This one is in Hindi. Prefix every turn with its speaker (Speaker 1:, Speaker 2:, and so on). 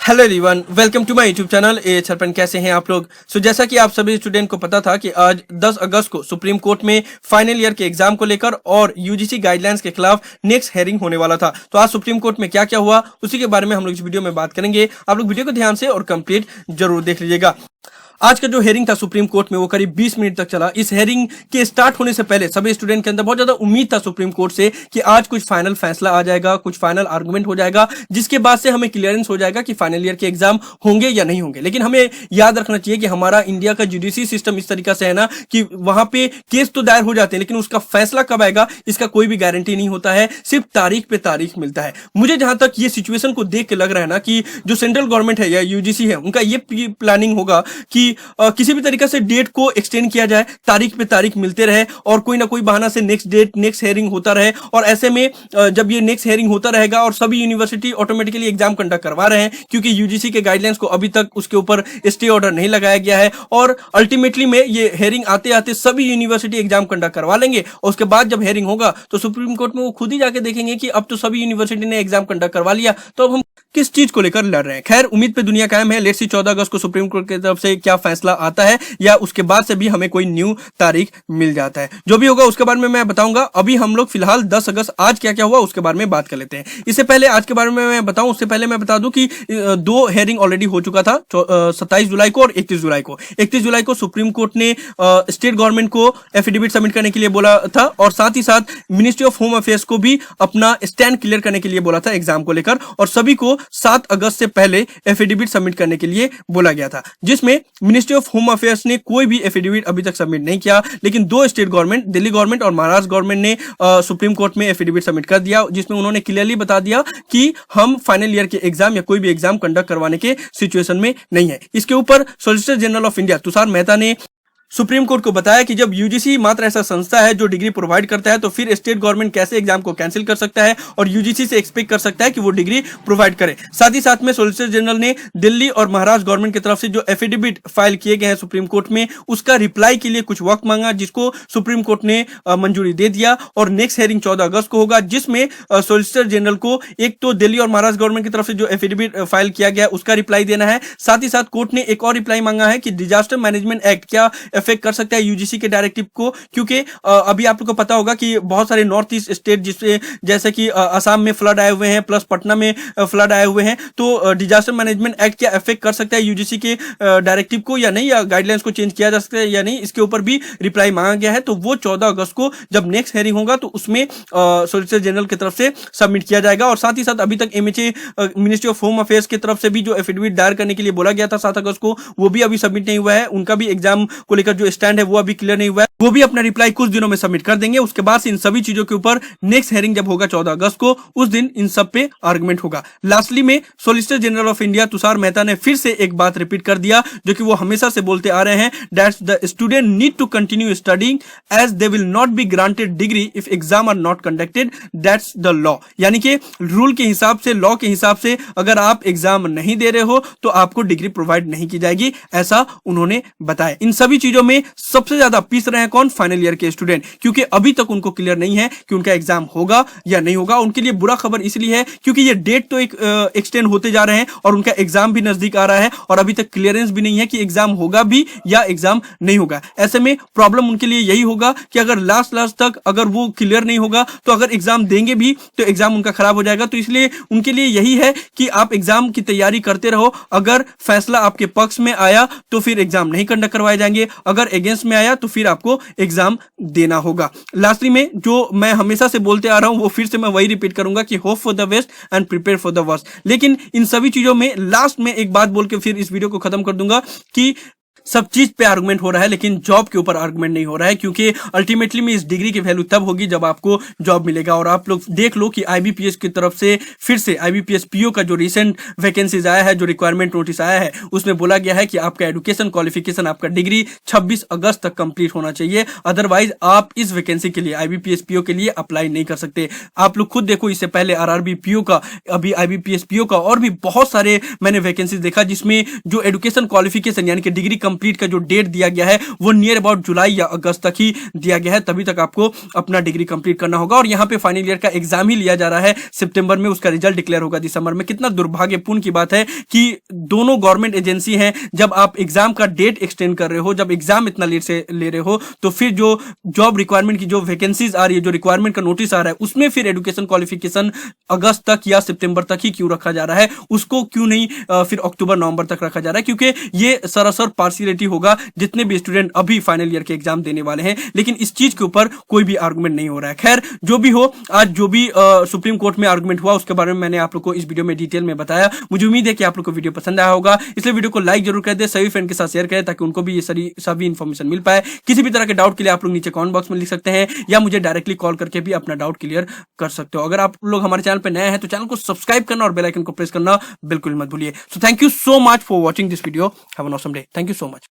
Speaker 1: Hello everyone, welcome to my YouTube channel ए छरपन। कैसे हैं आप लोग? जैसा कि आप सभी स्टूडेंट को पता था कि आज 10 अगस्त को सुप्रीम कोर्ट में फाइनल ईयर के एग्जाम को लेकर और यूजीसी गाइडलाइंस के खिलाफ नेक्स्ट हेयरिंग होने वाला था। तो आज सुप्रीम कोर्ट में क्या क्या हुआ उसी के बारे में हम लोग इस वीडियो में बात करेंगे। आप लोग वीडियो को ध्यान से और कंप्लीट जरूर देख लीजिएगा। आज का जो हेयरिंग था सुप्रीम कोर्ट में वो करीब 20 मिनट तक चला। इस हेयरिंग के स्टार्ट होने से पहले सभी स्टूडेंट के अंदर बहुत ज्यादा उम्मीद था सुप्रीम कोर्ट से कि आज कुछ फाइनल फैसला आ जाएगा, कुछ फाइनल आर्गुमेंट हो जाएगा, जिसके बाद से हमें क्लियरेंस हो जाएगा कि फाइनल ईयर के एग्जाम होंगे या नहीं होंगे। लेकिन हमें याद रखना चाहिए कि हमारा इंडिया का जुडिशरी सिस्टम इस तरीका से है ना कि वहां पे केस तो दायर हो जाते हैं, लेकिन उसका फैसला कब आएगा इसका कोई भी गारंटी नहीं होता है, सिर्फ तारीख पे तारीख मिलता है। मुझे जहां तक ये सिचुएशन को देख के लग रहा है ना कि जो सेंट्रल गवर्नमेंट है या यूजीसी है, उनका ये प्लानिंग होगा कि किसी भी तरीके से डेट को एक्सटेंड किया जाए, तारीख पे तारीख मिलते रहे और कोई ना कोई बहाना से नेक्स्ट डेट नेक्स्ट हेयरिंग होता रहे। और ऐसे में जब ये नेक्स्ट हेयरिंग होता रहेगा और सभी यूनिवर्सिटी ऑटोमेटिकली एग्जाम कंडक्ट करवा रहे हैं, क्योंकि यूजीसी के गाइडलाइंस को अभी तक उसके ऊपर स्टे ऑर्डर नहीं लगाया गया है, और अल्टीमेटली में ये हेयरिंग आते आते सभी यूनिवर्सिटी एग्जाम कंडक्ट करवा लेंगे। और उसके बाद जब हेयरिंग होगा तो सुप्रीम कोर्ट में वो खुद ही जाके देखेंगे कि अब तो सभी यूनिवर्सिटी ने एग्जाम कंडक्ट करवा लिया, तो अब हम किस चीज को लेकर लड़ रहे हैं। खैर, उम्मीद पे दुनिया कायम है। लेट्स सी 14 अगस्त को सुप्रीम कोर्ट की तरफ से क्या फैसला आता है, या उसके बाद से भी हमें कोई न्यू तारीख मिल जाता है। जो भी होगा उसके बारे में मैं बताऊंगा। अभी हम लोग फिलहाल 10 अगस्त आज क्या क्या हुआ उसके बारे में बात कर लेते हैं। इससे पहले आज के बारे में मैं बताऊं, उससे पहले मैं बता दूं कि 2 हेयरिंग ऑलरेडी हो चुका था, 27 जुलाई को और 31 जुलाई को। 31 जुलाई को सुप्रीम कोर्ट ने स्टेट गवर्नमेंट को एफिडेविट सबमिट करने के लिए बोला था, और साथ ही साथ मिनिस्ट्री ऑफ होम अफेयर्स को भी अपना स्टैंड क्लियर करने के लिए बोला था एग्जाम को लेकर, और सभी को 7 अगस्त से पहले एफिडेविट सबमिट करने के लिए बोला गया था, जिसमें मिनिस्ट्री ऑफ होम अफेयर्स ने कोई भी एफिडेविट अभी तक सबमिट नहीं किया। लेकिन 2 स्टेट गवर्नमेंट, दिल्ली गवर्नमेंट और महाराष्ट्र गवर्नमेंट ने सुप्रीम कोर्ट में एफिडेविट सबमिट कर दिया, जिसमें उन्होंने क्लियरली बता दिया कि हम फाइनल ईयर के एग्जाम या कोई भी एग्जाम कंडक्ट करवाने के सिचुएशन में नहीं है। इसके ऊपर solicitor general of India Tushar Mehta ने सुप्रीम कोर्ट को बताया कि जब यूजीसी मात्र ऐसा संस्था है जो डिग्री प्रोवाइड करता है, तो फिर स्टेट गवर्नमेंट कैसे एग्जाम को कैंसिल कर सकता है और यूजीसी से एक्सपेक्ट कर सकता है कि वो डिग्री प्रोवाइड करे। साथ ही साथ में सॉलिसिटर जनरल ने दिल्ली और महाराष्ट्र गवर्नमेंट की तरफ से जो एफिडेविट फाइल किए गए हैं सुप्रीम कोर्ट में, उसका रिप्लाई के लिए कुछ वक्त मांगा, जिसको सुप्रीम कोर्ट ने मंजूरी दे दिया। और नेक्स्ट हेयरिंग 14 अगस्त को होगा, जिसमें सॉलिसिटर जनरल को एक तो दिल्ली और महाराष्ट्र गवर्नमेंट की तरफ से जो एफिडेविट फाइल किया गया उसका रिप्लाई देना है। साथ ही साथ कोर्ट ने एक और रिप्लाई मांगा है कि डिजास्टर मैनेजमेंट एक्ट क्या इफेक्ट कर सकता है यूजीसी के डायरेक्टिव को, क्योंकि अभी आप लोगों को पता होगा कि बहुत सारे नॉर्थ ईस्ट स्टेट जिससे जैसे कि असम में फ्लड आए हुए हैं, प्लस पटना में फ्लड आए हुए हैं, तो डिजास्टर मैनेजमेंट एक्ट क्या इफेक्ट कर सकता है यूजीसी के डायरेक्टिव को या नहीं, या गाइडलाइंस को चेंज किया जा सकता है या नहीं, इसके ऊपर भी रिप्लाई मांगा गया है। तो वो 14 अगस्त को जब नेक्स्ट हेयरिंग होगा तो उसमें सॉलिसिटर जनरल की तरफ से सबमिट किया जाएगा। और साथ ही साथ अभी तक MHA ministry of home affairs की तरफ से भी जो एफिडेविट दायर करने के लिए बोला गया था 7 अगस्त को, वो भी अभी सबमिट नहीं हुआ है। उनका भी एग्जाम को लेकर जो स्टैंड है वो अभी क्लियर नहीं हुआ है, वो भी अपना रिप्लाई कुछ दिनों में सबमिट कर देंगे। उसके बाद से इन सभी चीजों के ऊपर नेक्स्ट हेयरिंग जब होगा 14 अगस्त को, उस दिन इन सब पे आर्गुमेंट होगा। लास्टली में solicitor general of India Tushar Mehta ने फिर से एक बात रिपीट कर दिया जो कि वो हमेशा से बोलते आ रहे हैं, that's the student need to continue studying as they will not be granted degree if exam are not conducted, that's the law. यानी कि रूल के हिसाब से, लॉ के हिसाब से अगर आप एग्जाम नहीं दे रहे हो तो आपको डिग्री प्रोवाइड नहीं की जाएगी, ऐसा उन्होंने बताया। इन सभी चीजों में सबसे ज्यादा पीस रहे हैं कौन? फाइनल ईयर के स्टूडेंट, क्योंकि अभी तक उनको क्लियर नहीं है कि उनका एग्जाम होगा या नहीं होगा। उनके लिए बुरा खबर इसलिए है क्योंकि ये डेट तो एक्सटेंड होते जा रहे हैं और उनका एग्जाम भी नजदीक आ रहा है, और अभी तक क्लियरेंस भी नहीं है कि एग्जाम होगा भी या एग्जाम नहीं होगा। ऐसे में प्रॉब्लम उनके लिए यही होगा कि अगर लास्ट तक अगर वो क्लियर नहीं होगा तो अगर एग्जाम देंगे भी तो एग्जाम उनका खराब हो जाएगा। तो इसलिए उनके लिए यही है कि आप एग्जाम की तैयारी करते रहो। अगर फैसला आपके पक्ष में आया तो फिर एग्जाम नहीं कंडक्ट करवाए जाएंगे, अगर अगेंस्ट में आया तो फिर आपको एग्जाम देना होगा। लास्टली में जो मैं हमेशा से बोलते आ रहा हूं वो फिर से मैं वही रिपीट करूंगा कि hope for the best and prepare for the worst. लेकिन इन सभी चीजों में लास्ट में एक बात बोल के फिर इस वीडियो को खत्म कर दूंगा कि सब चीज पे आर्गुमेंट हो रहा है लेकिन जॉब के ऊपर आर्गुमेंट नहीं हो रहा है, क्योंकि अल्टीमेटली में इस डिग्री की वैल्यू तब होगी जब आपको जॉब मिलेगा। और आप लोग देख लो कि आईबीपीएस की तरफ से फिर से आईबीपीएस पीओ का जो रिसेंट वैकेंसीज आया है, जो रिक्वायरमेंट नोटिस आया है, उसमें बोला गया है कि आपका एजुकेशन क्वालिफिकेशन, आपका डिग्री 26 अगस्त तक कंप्लीट होना चाहिए, अदरवाइज आप इस वैकेंसी के लिए, आईबीपीएस पीओ के लिए अप्लाई नहीं कर सकते। आप लोग खुद देखो, इससे पहले आरआरबी पीओ का, अभी आईबीपीएस पीओ का और भी बहुत सारे मैंने वैकेंसीज देखा जिसमें जो एजुकेशन क्वालिफिकेशन यानी कि डिग्री कंप्लीट का जो डेट दिया गया है वो नियर अबाउट जुलाई या अगस्त तक ही दिया गया है, तभी तक आपको अपना डिग्री कंप्लीट करना होगा। और यहाँ पे फाइनल ईयर का एग्जाम ही लिया जा रहा है सितंबर में, उसका रिजल्ट डिक्लेयर होगा दिसंबर में। कितना दुर्भाग्यपूर्ण की बात है कि दोनों गवर्नमेंट एजेंसी हैं, जब आप एग्जाम का डेट एक्सटेंड कर रहे हो, जब एग्जाम इतना लेट से ले रहे हो, तो फिर जो जॉब रिक्वायरमेंट की जो वैकेंसीज आ रही है, जो रिक्वायरमेंट का नोटिस आ रहा है, उसमें फिर एजुकेशन क्वालिफिकेशन अगस्त तक या सितंबर तक ही क्यों रखा जा रहा है, उसको क्यों नहीं फिर अक्टूबर नवंबर तक रखा जा रहा है? क्योंकि ये सरासर पार्शियलिटी होगा जितने भी स्टूडेंट अभी फाइनल ईयर के एग्जाम देने वाले हैं, लेकिन इस चीज के ऊपर कोई भी आर्गुमेंट नहीं हो रहा है। खैर जो भी हो, आज जो भी सुप्रीम कोर्ट में आर्गुमेंट हुआ उसके बारे में मैंने आप लोग को इस वीडियो में डिटेल में बताया। मुझे उम्मीद है कि आप लोग को वीडियो पसंद आया होगा, इसलिए वीडियो को लाइक जरूर कर दे, सभी फ्रेंड के साथ शेयर करें ताकि उनको भी ये सभी इन्फॉर्मेशन मिल पाए। किसी भी तरह के डाउट के लिए आप लोग नीचे कमेंट बॉक्स में लिख सकते हैं या मुझे डायरेक्टली कॉल करके भी अपना डाउट क्लियर कर सकते हो। अगर आप लोग हमारे चैनल पर नए हैं तो चैनल को सब्सक्राइब करना और बेल आइकन को प्रेस करना बिल्कुल मत भूलिए। So thank you so much for watching this video. Have an awesome day. Thank you so much.